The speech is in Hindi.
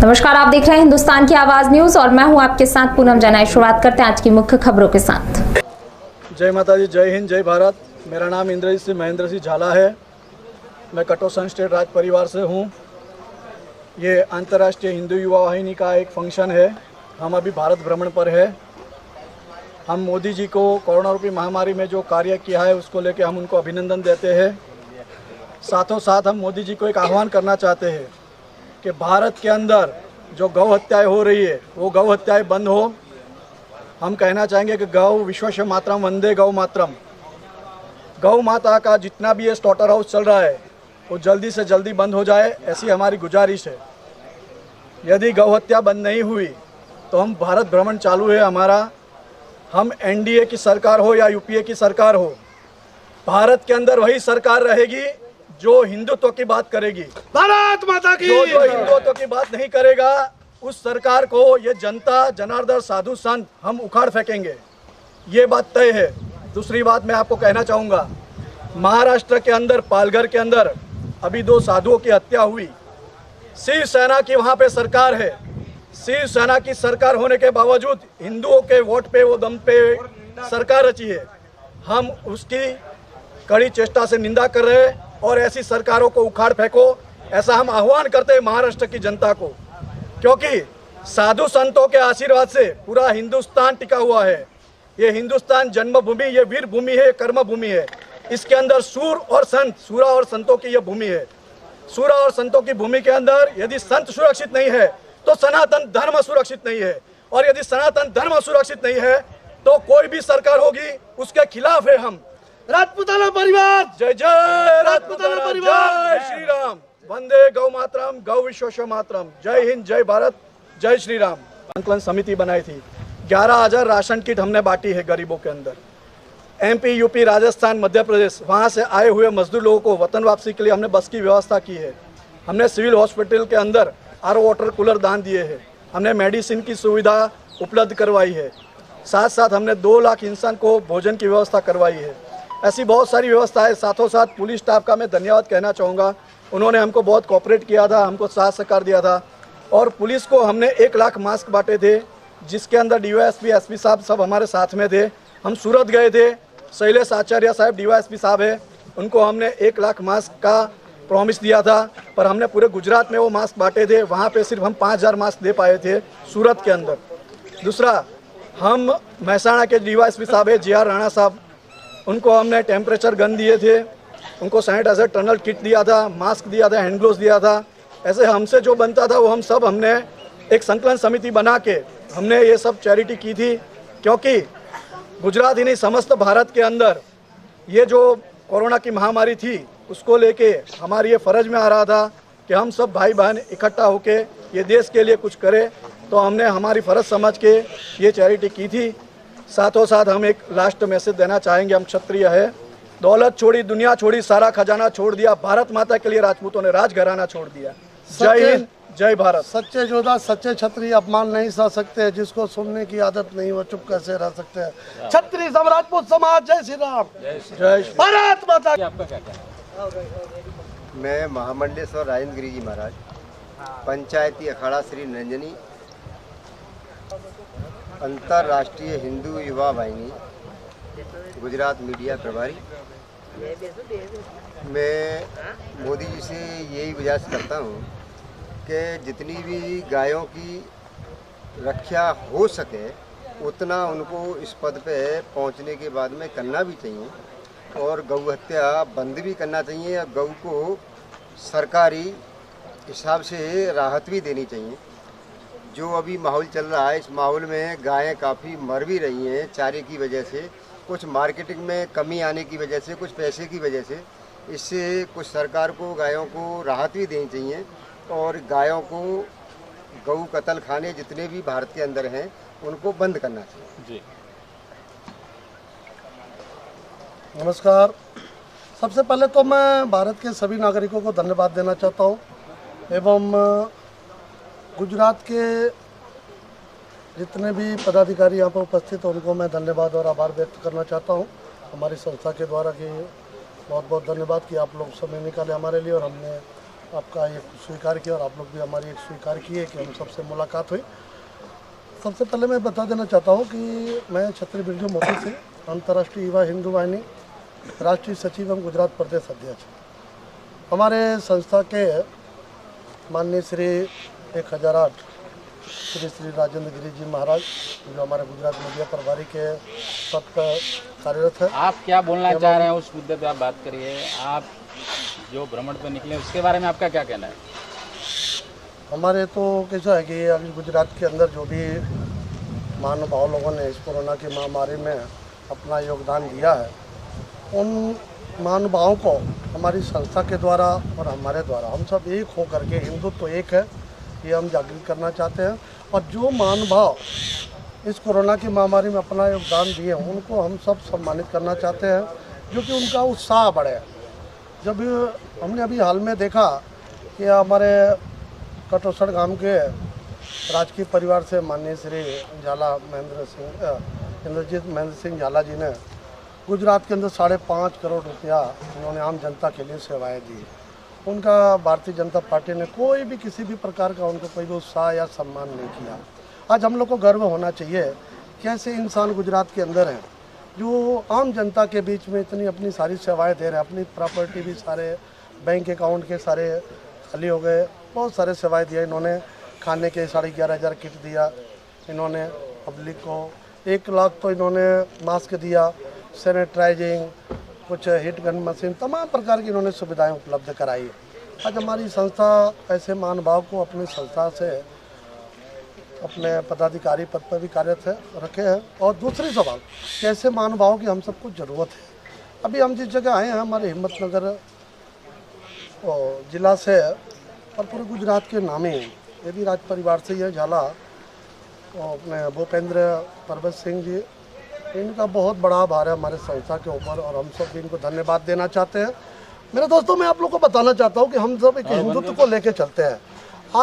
नमस्कार, आप देख रहे हैं हिंदुस्तान की आवाज न्यूज और मैं हूं आपके साथ पूनम जैन। शुरुआत करते हैं आज की मुख्य खबरों के साथ। जय माता दी, जय हिंद, जय भारत। मेरा नाम इंद्रजीत सिंह महेंद्र सिंह झाला है। मैं कटोसन स्टेट राज परिवार से हूं। ये अंतर्राष्ट्रीय हिंदू युवा वाहिनी का एक फंक्शन है। हम अभी भारत भ्रमण पर है। हम मोदी जी को कोरोना रूपी महामारी में जो कार्य किया है उसको लेकर हम उनको अभिनंदन देते हैं। साथों साथ हम मोदी जी को एक आह्वान करना चाहते हैं कि भारत के अंदर जो गौ हत्याएँ हो रही है वो गौ हत्याएँ बंद हो। हम कहना चाहेंगे कि गौ विश्वस्य मातरम वंदे गौ मातरम। गौ माता का जितना भी ये स्लॉटर हाउस चल रहा है वो जल्दी से जल्दी बंद हो जाए, ऐसी हमारी गुजारिश है। यदि गौ हत्या बंद नहीं हुई तो हम भारत भ्रमण चालू है हमारा। हम एनडीए की सरकार हो या यूपीए की सरकार हो, भारत के अंदर वही सरकार रहेगी जो हिंदुत्व की बात करेगी। भारत माता की। जो हिंदुत्व की बात नहीं करेगा उस सरकार को ये जनता जनार्दन साधु संत हम उखाड़ फेंकेंगे, ये बात तय है। दूसरी बात मैं आपको कहना चाहूँगा, महाराष्ट्र के अंदर पालघर के अंदर अभी 2 साधुओं की हत्या हुई। शिवसेना की वहाँ पे सरकार है। शिवसेना की सरकार होने के बावजूद हिंदुओं के वोट पे वो दम पे सरकार रची है। हम उसकी कड़ी चेष्टा से निंदा कर रहे हैं और ऐसी सरकारों को उखाड़ फेंको, ऐसा हम आह्वान करते हैं महाराष्ट्र की जनता को। क्योंकि साधु संतों के आशीर्वाद से पूरा हिंदुस्तान टिका हुआ है। ये हिंदुस्तान जन्मभूमि, ये वीर भूमि है, कर्म भूमि है। इसके अंदर सूरा और संतों की ये भूमि है। सूरा और संतों की भूमि के अंदर यदि संत सुरक्षित नहीं है तो सनातन धर्म सुरक्षित नहीं है, और यदि सनातन धर्म सुरक्षित नहीं है तो कोई भी सरकार होगी उसके खिलाफ है हम। राजपूताना परिवार जय जय राजपूताना परिवार। जय श्री राम, वंदे गौ मातरम, गौ विश्वस्य मातरम। जय हिंद, जय भारत, जय श्री राम। संकलन समिति बनाई थी। 11,000 राशन किट हमने बांटी है गरीबों के अंदर। एमपी, यूपी, राजस्थान, मध्य प्रदेश, वहाँ से आए हुए मजदूर लोगों को वतन वापसी के लिए हमने बस की व्यवस्था की है। हमने सिविल हॉस्पिटल के अंदर आरओ वाटर कूलर दान दिए हैं। हमने मेडिसिन की सुविधा उपलब्ध करवाई है। साथ साथ हमने 2 लाख इंसान को भोजन की व्यवस्था करवाई है। ऐसी बहुत सारी व्यवस्था है। साथों साथ पुलिस स्टाफ का मैं धन्यवाद कहना चाहूँगा। उन्होंने हमको बहुत कोऑपरेट किया था, हमको साथ सहकार दिया था। और पुलिस को हमने 1 लाख मास्क बांटे थे, जिसके अंदर डीवाईएसपी, एसपी साहब सब हमारे साथ में थे। हम सूरत गए थे, शैलेश आचार्य साहब डीवाईएसपी साहब है, उनको हमने 1 लाख मास्क का प्रॉमिस दिया था, पर हमने पूरे गुजरात में वो मास्क बांटे थे। वहाँ पे सिर्फ हम 5,000 मास्क दे पाए थे सूरत के अंदर। दूसरा, हम महसाणा के डीवाईएसपी साहब है JR राणा साहब, उनको हमने टेम्परेचर गन दिए थे, उनको सैनिटाइजर टनल किट दिया था, मास्क दिया था, हैंड ग्लोव्स दिया था। ऐसे हमसे जो बनता था वो हम सब हमने एक संकलन समिति बना के हमने ये सब चैरिटी की थी। क्योंकि गुजरात ही नहीं, समस्त भारत के अंदर ये जो कोरोना की महामारी थी उसको लेके हमारी ये फ़र्ज में आ रहा था कि हम सब भाई बहन इकट्ठा होके ये देश के लिए कुछ करें। तो हमने हमारी फ़र्ज समझ के ये चैरिटी की थी। साथों साथ हम एक लास्ट मैसेज देना चाहेंगे। हम क्षत्रिय है, दौलत छोड़ी, दुनिया छोड़ी, सारा खजाना छोड़ दिया, भारत माता के लिए राजपूतों ने राजघराना छोड़ दिया। जय हिंद, जय भारत। सच्चे योद्धा, सच्चे क्षत्रिय अपमान नहीं सह सकते। जिसको सुनने की आदत नहीं वो चुप कैसे रह सकते हैं। क्षत्रिय राजपूत समाज, जय श्री राम, जय भारत माता। आपका क्या मैं महामंडलेश्वर राजेंद्र गिरी जी महाराज, पंचायती अखाड़ा श्री नंजनी, अंतर्राष्ट्रीय हिंदू युवा वाहिनी, गुजरात मीडिया प्रभारी। मैं मोदी जी से यही गुजारिश करता हूँ कि जितनी भी गायों की रक्षा हो सके उतना उनको इस पद पे पहुँचने के बाद में करना भी चाहिए, और गौ हत्या बंद भी करना चाहिए, और गौ को सरकारी हिसाब से राहत भी देनी चाहिए। जो अभी माहौल चल रहा है, इस माहौल में गायें काफ़ी मर भी रही हैं चारे की वजह से, कुछ मार्केटिंग में कमी आने की वजह से, कुछ पैसे की वजह से। इससे कुछ सरकार को गायों को राहत भी देनी चाहिए, और गायों को गौ कत्ल खाने जितने भी भारत के अंदर हैं उनको बंद करना चाहिए जी। नमस्कार। सबसे पहले तो मैं भारत के सभी नागरिकों को धन्यवाद देना चाहता हूँ, एवं गुजरात के जितने भी पदाधिकारी यहाँ पर उपस्थित हैं उनको मैं धन्यवाद और आभार व्यक्त करना चाहता हूँ हमारी संस्था के द्वारा। कि बहुत बहुत धन्यवाद कि आप लोग समय निकाले हमारे लिए, और हमने आपका एक स्वीकार किया और आप लोग भी हमारी एक स्वीकार किए कि हम सबसे मुलाकात हुई। सबसे पहले मैं बता देना चाहता हूँ कि मैं छत्री बिरजू मोती सिंह, अंतर्राष्ट्रीय युवा हिंदू वाहिनी राष्ट्रीय सचिव एवं गुजरात प्रदेश अध्यक्ष। हमारे संस्था के माननीय श्री 1008 श्री राजेंद्र गिरी जी महाराज, जो हमारे गुजरात मीडिया प्रभारी के पद पर कार्यरत है। आप क्या बोलना चाह रहे हैं उस मुद्दे पे आप बात करिए। आप जो भ्रमण पे निकले उसके बारे में आपका क्या कहना है? हमारे तो कैसा है कि अभी गुजरात के अंदर जो भी महानुभाव लोगों ने इस कोरोना की महामारी में अपना योगदान दिया है, उन महानुभावों को हमारी संस्था के द्वारा और हमारे द्वारा हम सब एक हो करके, हिंदुत्व तो एक है, ये हम जागृत करना चाहते हैं। और जो महानुभाव इस कोरोना की महामारी में अपना योगदान दिए हैं, उनको हम सब सम्मानित करना चाहते हैं, जो कि उनका उत्साह बढ़े। जब हमने अभी हाल में देखा कि हमारे कटोसर गांव के राजकीय परिवार से माननीय श्री झाला इंद्रजीत महेंद्र सिंह झाला जी ने गुजरात के अंदर 5.5 करोड़ रुपया उन्होंने आम जनता के लिए सेवाएं दी। उनका भारतीय जनता पार्टी ने कोई भी किसी भी प्रकार का उनको कोई भी उत्साह या सम्मान नहीं किया। आज हम लोग को गर्व होना चाहिए कि ऐसे इंसान गुजरात के अंदर हैं जो आम जनता के बीच में इतनी अपनी सारी सेवाएं दे रहे हैं। अपनी प्रॉपर्टी भी सारे बैंक अकाउंट के सारे खाली हो गए, बहुत सारे सेवाएं दिए इन्होंने। खाने के 11,500 किट दिया इन्होंने पब्लिक को, 1 लाख तो इन्होंने मास्क दिया, सैनिटाइजिंग, कुछ हिट गन मशीन, तमाम प्रकार की इन्होंने सुविधाएं उपलब्ध कराई। आज हमारी संस्था ऐसे महानुभाव को अपनी संस्था से अपने पदाधिकारी पद पर भी कार्यरत है रखे हैं। और दूसरी सवाल, कैसे महानुभावों की हम सबको ज़रूरत है। अभी हम जिस जगह आए हैं, हमारे हिम्मतनगर जिला से और पूरे गुजरात के नामी, ये भी राज परिवार से ही है, झाला और अपने भूपेंद्र पर्वत सिंह जी, इनका बहुत बड़ा आभार है हमारे संस्था के ऊपर और हम सब भी इनको धन्यवाद देना चाहते हैं। मेरे दोस्तों, मैं आप लोग को बताना चाहता हूँ कि हम सब एक हिंदुत्व को लेके चलते हैं।